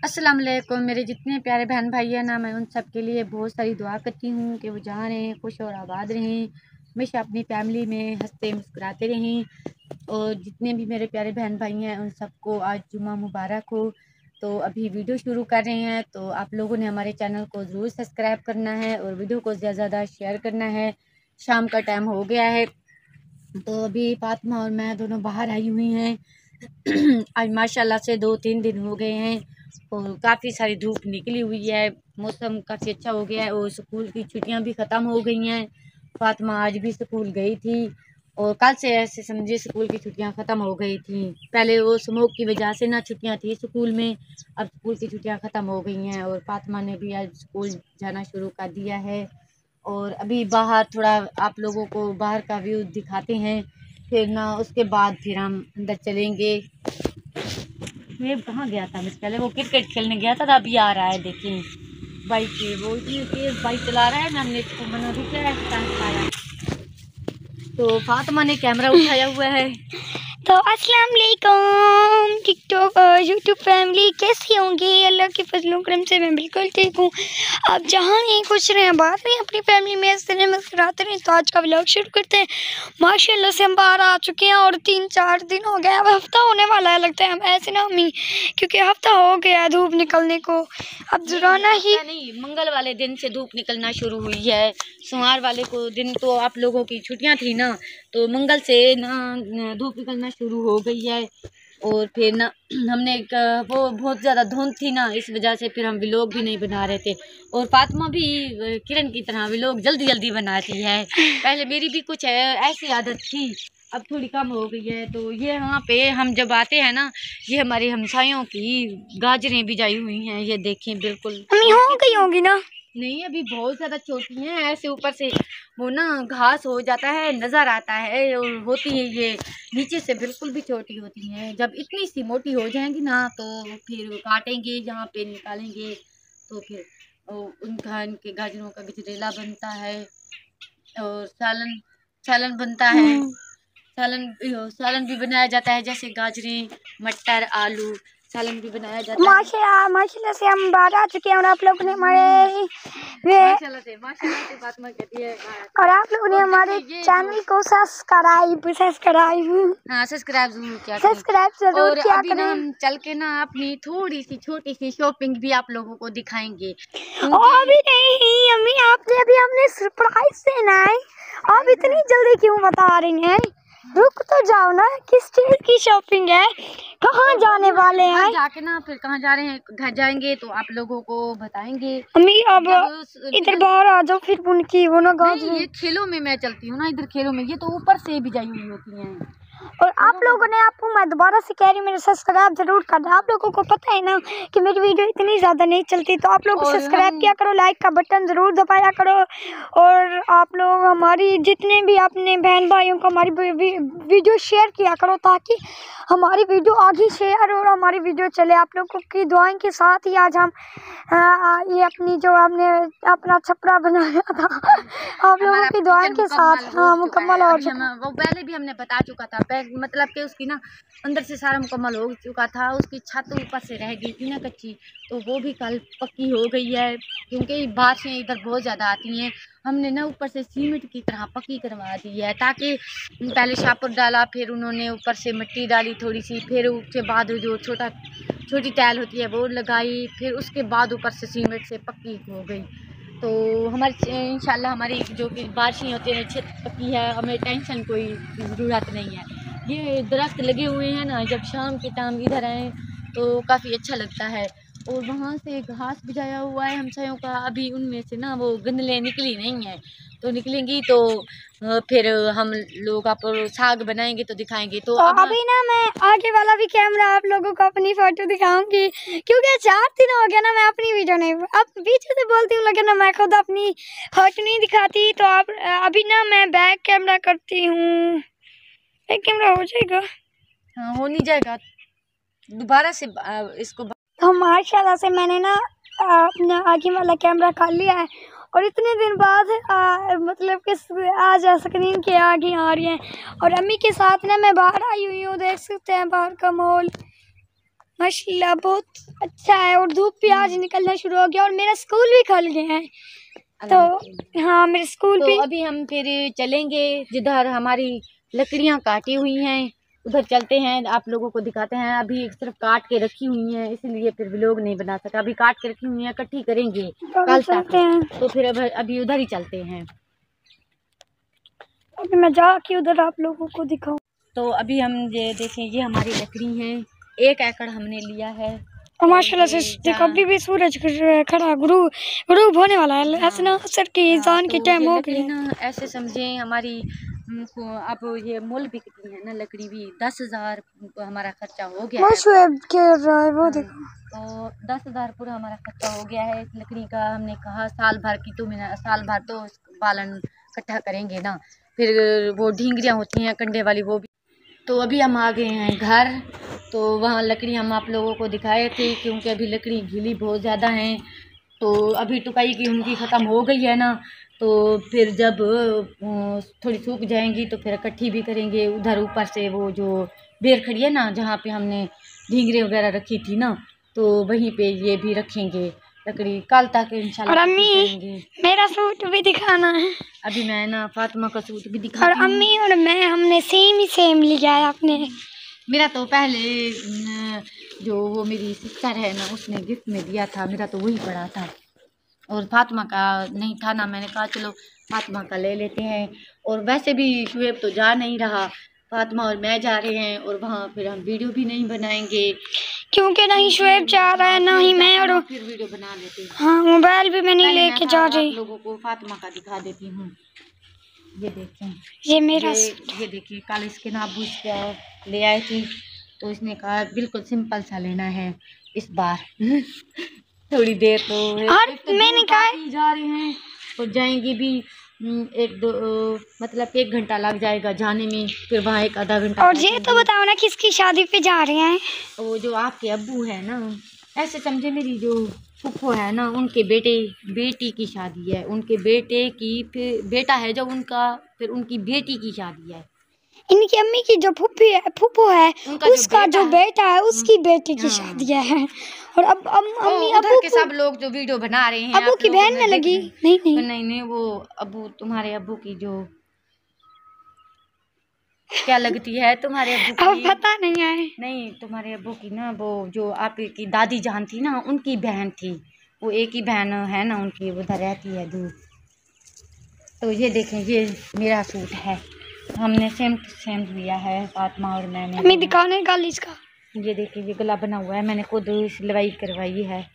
अस्सलाम वालेकुम। मेरे जितने प्यारे बहन भाई हैं ना, मैं उन सब के लिए बहुत सारी दुआ करती हूँ कि वो जहाँ रहें खुश और आबाद रहें, हमेशा अपनी फैमिली में हंसते मुस्कुराते रहें। और जितने भी मेरे प्यारे बहन भाई हैं उन सबको आज जुमा मुबारक हो। तो अभी वीडियो शुरू कर रहे हैं, तो आप लोगों ने हमारे चैनल को ज़रूर सब्सक्राइब करना है और वीडियो को ज़्यादा ज़्यादा शेयर करना है। शाम का टाइम हो गया है, तो अभी फातिमा और मैं दोनों बाहर आई हुई हैं। आज माशाल्लाह से 2-3 दिन हो गए हैं और काफ़ी सारी धूप निकली हुई है, मौसम काफ़ी अच्छा हो गया है और स्कूल की छुट्टियां भी ख़त्म हो गई हैं। फातिमा आज भी स्कूल गई थी और कल से ऐसे समझिए स्कूल की छुट्टियां ख़त्म हो गई थी। पहले वो स्मोक की वजह से ना छुट्टियां थी स्कूल में, अब स्कूल की छुट्टियां ख़त्म हो गई हैं और फातिमा ने भी आज स्कूल जाना शुरू कर दिया है। और अभी बाहर थोड़ा आप लोगों को बाहर का व्यू दिखाते हैं, फिर ना उसके बाद फिर हम अंदर चलेंगे। मैं कहाँ गया था, मैं पहले वो क्रिकेट खेलने गया था, अभी आ रहा है देखिए बाइक पे, वो इतनी तेज बाइक चला रहा है ना, हमने इसको मना भी किया है। तो फातिमा ने कैमरा उठाया हुआ है। तो अस्सलाम वालेकुम टिकटॉक यूट्यूब फैमिली, कैसी होंगी? अल्लाह के फजलों करम से मैं बिल्कुल ठीक हूँ। आप जहाँ नहीं खुश रहें, बाहर रहें, अपनी फैमिली में इस तरह मुस्कुराते रहें। तो आज का व्लॉग शुरू करते हैं। माशाल्लाह से हम बाहर आ चुके हैं और 3-4 दिन हो गया, अब हफ्ता होने वाला है लगता है। हम ऐसे ना अम्मी, क्योंकि हफ्ता हो गया है धूप निकलने को। अब जुराना ही नहीं, मंगल वाले दिन से धूप निकलना शुरू हुई है। सोमवार वाले को दिन तो आप लोगों की छुट्टियां थी ना, तो मंगल से ना धूप निकलना शुरू हो गई है। और फिर ना हमने वो बहुत ज़्यादा धुंध थी ना, इस वजह से फिर हम व्लॉग भी नहीं बना रहे थे। और फातिमा भी किरण की तरह व्लॉग जल्दी जल्दी बनाती है। पहले मेरी भी कुछ ऐसी आदत थी, अब थोड़ी कम हो गई है। तो ये यहाँ पे हम जब आते हैं ना, ये हमारे हमसायों की गाजरें भी जाई हुई हैं, ये देखें बिल्कुल अम्मी हो गई होंगी ना। नहीं अभी बहुत ज़्यादा छोटी हैं, ऐसे ऊपर से वो ना घास हो जाता है नज़र आता है और होती है ये नीचे से बिल्कुल भी छोटी होती हैं। जब इतनी सी मोटी हो जाएंगी ना तो फिर काटेंगे, जहाँ पे निकालेंगे तो फिर उनका इनके गाजरों का गजरेला बनता है और सालन सालन बनता है। सालन भी बनाया जाता है, जैसे गाजरें मटर आलू सालन भी बनाया जाता है। माशाल्लाह से हम बाहर आ चुके हैं और आप लोगों ने हमारे माशाल्लाह से फातिमा कहती है। और आप लोगों ने हमारे चैनल को सब्सक्राइब जरूर किया करें। सब्सक्राइब जरूर और किया अभी ना करें। हम चल के ना अपनी थोड़ी सी छोटी सी शॉपिंग भी आप लोगों को दिखाएंगे, और अभी नहीं अम्मी, आपने अभी हमने सरप्राइज देना है, आप इतनी जल्दी क्यों बता रही हैं? रुक तो जाओ ना, किस चीज की शॉपिंग है, कहाँ जाने वाले हैं? जाके ना फिर कहाँ जा रहे हैं, घर जाएंगे तो आप लोगों को बताएंगे। अम्मी अब इधर बाहर आ जाओ, फिर उनकी वो ना नहीं, ये खेलों में मैं चलती हूँ ना, इधर खेलों में ये तो ऊपर से भी जाई हुई होती हैं। और आप लोगों ने, आपको मैं दोबारा से कह रही हूँ, मेरे सब्सक्राइब जरूर करना। आप लोगों को पता है ना कि मेरी वीडियो इतनी ज़्यादा नहीं चलती, तो आप लोग सब्सक्राइब किया करो, लाइक का बटन ज़रूर दबाया करो। और आप लोग हमारी जितने भी अपने बहन भाइयों को हमारी वीडियो शेयर किया करो, ताकि हमारी वीडियो आगे शेयर और हमारी वीडियो चले। आप लोगों की दुआओं के साथ ही आज हम ये अपनी जो हमने अपना छपरा बनाया था, आप लोगों की दुआओं के साथ हाँ मुकम्मल हो चुका। वो पहले भी हमने बता चुका था, मतलब कि उसकी ना अंदर से सारा मुकम्मल हो चुका था, उसकी छत ऊपर से रह गई थी ना कच्ची, तो वो भी कल पक्की हो गई है। क्योंकि बारिशें इधर बहुत ज़्यादा आती हैं, हमने ना ऊपर से सीमेंट की तरह पक्की करवा दी है, ताकि पहले शापर डाला, फिर उन्होंने ऊपर से मिट्टी डाली थोड़ी सी, फिर उसके बाद जो छोटी टाइल होती है वो लगाई, फिर उसके बाद ऊपर से सीमेंट से पक्की हो गई। तो हमारी इंशाल्लाह हमारी जो कि बारिशें होती हैं छत पक्की है, हमें टेंशन कोई ज़रूरत नहीं है। ये दरख्त लगे हुए हैं ना, जब शाम के टाइम इधर आए तो काफ़ी अच्छा लगता है। और वहाँ से घास बिछाया हुआ है हमसायों का, अभी उनमें से ना वो गंदलें निकली नहीं है, तो निकलेंगी तो फिर हम लोग आप साग बनाएंगे तो दिखाएंगे। तो अभी ना मैं आगे वाला भी कैमरा आप लोगों को अपनी फोटो दिखाऊंगी, क्योंकि 4 दिन हो गया ना मैं अपनी वीडियो नहीं, अब पीछे से बोलती हूँ लेकिन ना मैं खुद अपनी फोटो नहीं दिखाती। तो आप अभी ना मैं बैक कैमरा करती हूँ, बैक कैमरा हो जाएगा? हाँ हो नहीं जाएगा, दोबारा से इसको। तो माशाल्लाह से मैंने ना अपना आगे वाला कैमरा कर लिया है और इतने दिन बाद मतलब कि आज स्क्रीन के आगे आ रही हैं। और अम्मी के साथ ना मैं बाहर आई हुई हूँ, देख सकते हैं बाहर का माहौल। माशाल्लाह बहुत अच्छा है। और धूप भी आज निकलना शुरू हो गया और मेरा स्कूल भी खुल गया है। तो हाँ, मेरे स्कूल तो भी। अभी हम फिर चलेंगे जिधर हमारी लकड़ियाँ काटी हुई हैं, उधर चलते हैं, आप लोगों को दिखाते हैं। अभी सिर्फ काट के रखी हुई हैं, इसलिए फिर व्लॉग नहीं बना सका। अभी काट के रखी हुई हैं, इकट्ठी करेंगे कल तक, तो फिर अभी उधर ही चलते हैं। अभी मैं जाके उधर आप लोगों को दिखाऊं। तो अभी हम ये देखें, ये हमारी लकड़ी है, 1 एकड़ हमने लिया है। और माशाल्लाह से देखो अभी भी सूरज खड़ा ग्रूब होने वाला है। ऐसे ना असर की ईजान की टाइम हो गई ना, ऐसे समझें हमारी अब ये मोल भी कितनी है ना, लकड़ी भी 10,000 हमारा खर्चा हो गया है। वो देखो तो 10,000 पूरा हमारा खर्चा हो गया है इस लकड़ी का। हमने कहा साल भर की तो साल भर तो बालन इकट्ठा करेंगे ना, फिर वो ढींगरियाँ होती हैं कंडे वाली, वो भी। तो अभी हम आ गए हैं घर, तो वहाँ लकड़ी हम आप लोगों को दिखाए थे, क्योंकि अभी लकड़ी गीली बहुत ज़्यादा हैं। तो अभी टुकाई की उनकी ख़त्म हो गई है ना, तो फिर जब थोड़ी सूख जाएंगी तो फिर इकट्ठी भी करेंगे। उधर ऊपर से वो जो बेर खड़ी है ना, जहाँ पे हमने ढींगरे वगैरह रखी थी ना, तो वहीं पे ये भी रखेंगे लकड़ी, कल तक इंशाल्लाह। और अम्मी मेरा सूट भी दिखाना है। अभी मैं ना फातिमा का सूट भी दिखा। और अम्मी और मैं हमने सेम लिया है आपने। मेरा तो पहले जो वो मेरी सिस्टर है ना, उसने गिफ्ट में दिया था, मेरा तो वही पड़ा था और फातिमा का नहीं था ना। मैंने कहा चलो फातिमा का ले लेते हैं। और वैसे भी शुएब तो जा नहीं रहा, फातिमा और मैं जा रहे हैं, और वहाँ फिर हम वीडियो भी नहीं बनाएंगे क्योंकि नहीं शुएब जा रहा है ना ही मैं, और फिर वीडियो बना लेते हैं। हाँ, मोबाइल भी मैं नहीं लेके जा रही। आप लोगों को फातिमा का दिखा देती हूँ। ये देखें, ये मेरा ये देखिए, कल इसके नाबू इसका ले आए थे, तो इसने कहा बिल्कुल सिंपल सा लेना है इस बार। थोड़ी देर तो मैंने कहा जा रहे हैं और जाएंगे भी, 1-2 मतलब 1 घंटा लग जाएगा जाने में, फिर वहाँ 1-आधा घंटा। और ये तो बताओ ना किसकी शादी पे जा रहे हैं? वो जो आपके अब्बू है ना, ऐसे समझे मेरी जो फुफ्फो है ना, उनके बेटी की शादी है, उनके बेटे की, फिर बेटा है जो उनका, फिर उनकी बेटी की शादी है। इनकी अम्मी की जो फुफ्फो है उसका जो बेटा है उसकी बेटी की शादी है। और अब अम्मी अब्बू के सब लोग जो वीडियो बना रहे हैं, अब्बू की बहन में लगी। नहीं वो अब्बू, तुम्हारे अब्बू की जो क्या लगती है तुम्हारे अब्बू की? अब पता नहीं है। नहीं, तुम्हारे अब्बू की ना, वो जो आपकी दादी जान थी ना, उनकी बहन थी, वो एक ही बहन है ना उनकी, उधर रहती है दूर। तो ये देखें, ये मेरा सूट है, हमने सेम लिया है फातिमा और मैंने। हमें दिखाने का इसका, ये देखिए, ये गला बना हुआ है, मैंने खुद सिलवाई करवाई है।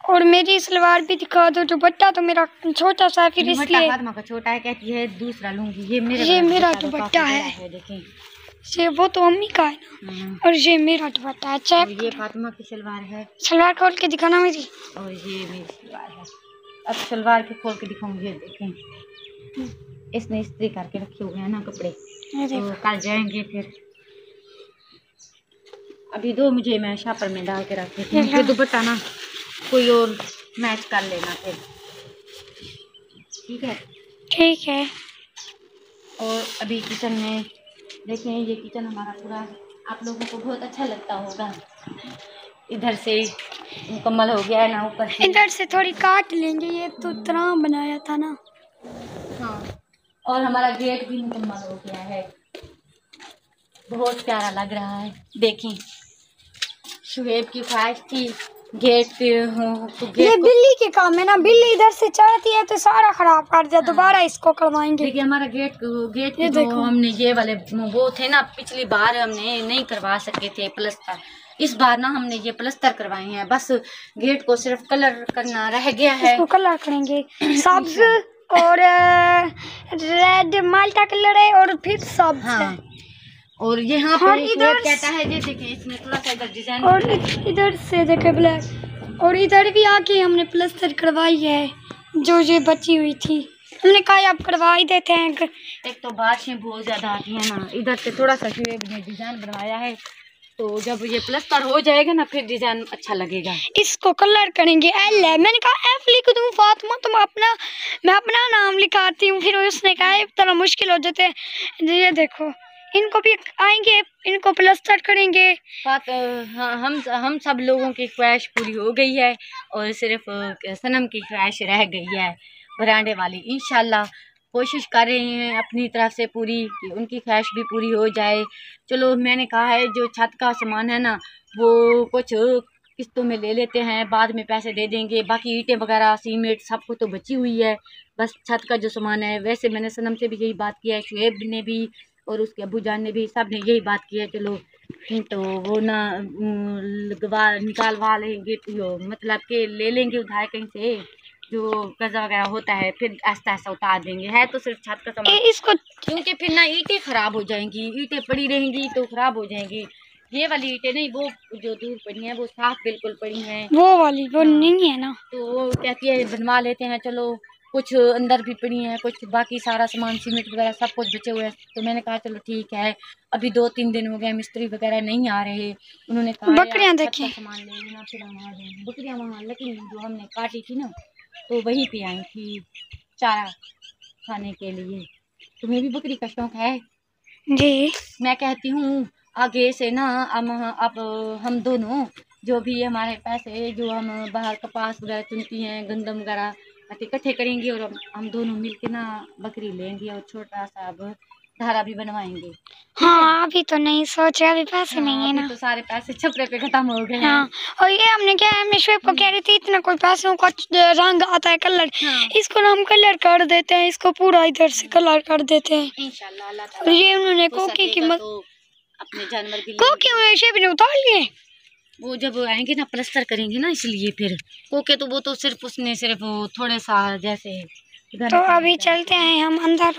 और मेरी सलवार भी दिखा दो। दुपट्टा तो मेरा छोटा सा, फिर इसलिए फातिमा का छोटा है, कहती है दूसरा लूंगी। ये मेरा दुपट्टा है, देखें, ये वो तो अम्मी का है ना, और ये मेरा दुपट्टा है। चेक, ये फातिमा की सलवार है, सलवार खोल के दिखाना मेरी। और ये मेरी सलवार है। अब सलवार के खोल के दिखाऊंगी, ये देखें, इसने इस्त्री करके रखे हुए हैं ना कपड़े, तो कल जाएंगे फिर। अभी दो मुझे मैं शापर में डाल के रख देती हूँ, फिर दुपट्टा ना कोई और मैच कर लेना फिर, ठीक है? ठीक है। और अभी किचन में देखें, ये किचन हमारा पूरा आप लोगों को बहुत अच्छा लगता होगा। इधर से मुकम्मल हो गया है ना, ऊपर से इधर से थोड़ी काट लेंगे, ये तो तरह बनाया था ना। हाँ, और हमारा गेट भी मुकम्मल हो गया है, बहुत प्यारा लग रहा है। देखें, शुएब की ख्वाहिश थी गेट पे तो गेट ये बिल्ली के काम है ना, बिल्ली इधर से चढ़ती है तो सारा खराब कर दिया। दोबारा इसको करवाएंगे। देखिए, हमारा गेट के तो हमने ये वाले वो थे ना, पिछली बार हमने नहीं करवा सके थे प्लस्तर, इस बार ना हमने ये प्लस्तर करवाए हैं। बस गेट को सिर्फ कलर करना रह गया है, इसको कलर करेंगे, सब्ज और रेड माल्टा कलर है, और फिर सब्ज। हाँ। और यहाँ पर इधर कहता है, ये देखिए, इसमें थोड़ा सा इधर डिजाइन, और इधर से देखे ब्लैक, और इधर भी आके हमने प्लस्तर करवाई है जो ये बची हुई थी। हमने कहा अब करवा ही देते हैं। एक तो बारिशें बहुत ज्यादा आती हैं ना, इधर से थोड़ा सा शुएब ने डिजाइन बनवाया है, तो जब ये प्लस्तर हो जाएगा ना फिर डिजाइन अच्छा लगेगा। इसको कलर करेंगे एल है, मैंने कहा एफ लिख दूं फातिमा, तुम मैं अपना नाम लिखाती हूँ, फिर उसने कहा एक तरह मुश्किल हो जाते। ये देखो, इनको भी आएंगे, इनको प्लास्टर करेंगे। बात हाँ, हम सब लोगों की ख्वाहिश पूरी हो गई है और सिर्फ सनम की ख्वाहिश रह गई है बरांडे वाली। इंशाल्लाह कोशिश कर रहे हैं अपनी तरफ से पूरी कि उनकी ख्वाहिश भी पूरी हो जाए। चलो मैंने कहा है जो छत का सामान है ना वो कुछ किस्तों में ले लेते हैं, बाद में पैसे दे देंगे। बाकी ईंटें वगैरह सीमेंट सब कुछ तो बची हुई है, बस छत का जो सामान है। वैसे मैंने सनम से भी यही बात किया है, शुएब ने भी और उसके अबू जान ने भी, सब ने यही बात की है। चलो तो वो ना लगवा निकालवा लेंगे, मतलब कि ले लेंगे उधार कहीं से जो कर्जा वगैरह होता है, फिर आस्ता आस्ता उतार देंगे। है तो सिर्फ छत का सामान इसको, क्योंकि फिर ना ईंटें खराब हो जाएंगी, ईंटें पड़ी रहेंगी तो खराब हो जाएंगी। ये वाली ईंटें नहीं, वो जो दूर पड़ी हैं वो साफ बिल्कुल पड़ी हैं। वो वाली वो हाँ, नहीं है ना, तो वो कहती है बनवा लेते हैं। चलो कुछ अंदर भी पड़ी हैं, कुछ बाकी सारा सामान सीमेंट वगैरह सब कुछ बचे हुए हैं। तो मैंने कहा चलो ठीक है, अभी 2-3 दिन हो गए मिस्त्री वगैरह नहीं आ रहे। उन्होंने कहा बकरियां देखें, सामान ले लेना फिर हम आ जाएंगे। बकरियां वहाँ लगी जो हमने काटी थी ना तो वहीं पे आई थी चारा खाने के लिए। तुम्हें भी बकरी का शौक है? जी मैं कहती हूँ आगे से ना अब हम दोनों जो भी हमारे पैसे जो हम बाहर कपास वगैरह चुनती हैं, गंदम वगैरह इकट्ठे करेंगे और हम दोनों मिलके ना बकरी लेंगे और छोटा सा अब धारा भी बनवाएंगे। हाँ, अभी तो नहीं सोचे, अभी पैसे नहीं हाँ, है अभी ना। तो सारे पैसे छपरे पे खत्म हो गए हैं। हाँ, और ये हमने क्या है, मैं शुएब को कह रही थी इतना कोई पैसों का रंग आता है कलर, हाँ, इसको ना हम कलर कर देते हैं, इसको पूरा इधर से कलर कर देते हैं। इंशाल्लाह अल्लाह और ताला ये उन्होंने फुर्सत कोकी की देगा तो अपने जानवर भी कोकी में शेब ने उतार लिए। वो जब आएंगे ना प्लास्टर करेंगे ना, इसलिए फिर ओके तो वो तो सिर्फ उसने सिर्फ वो थोड़े सा जैसे तो अभी चलते हैं हम अंदर।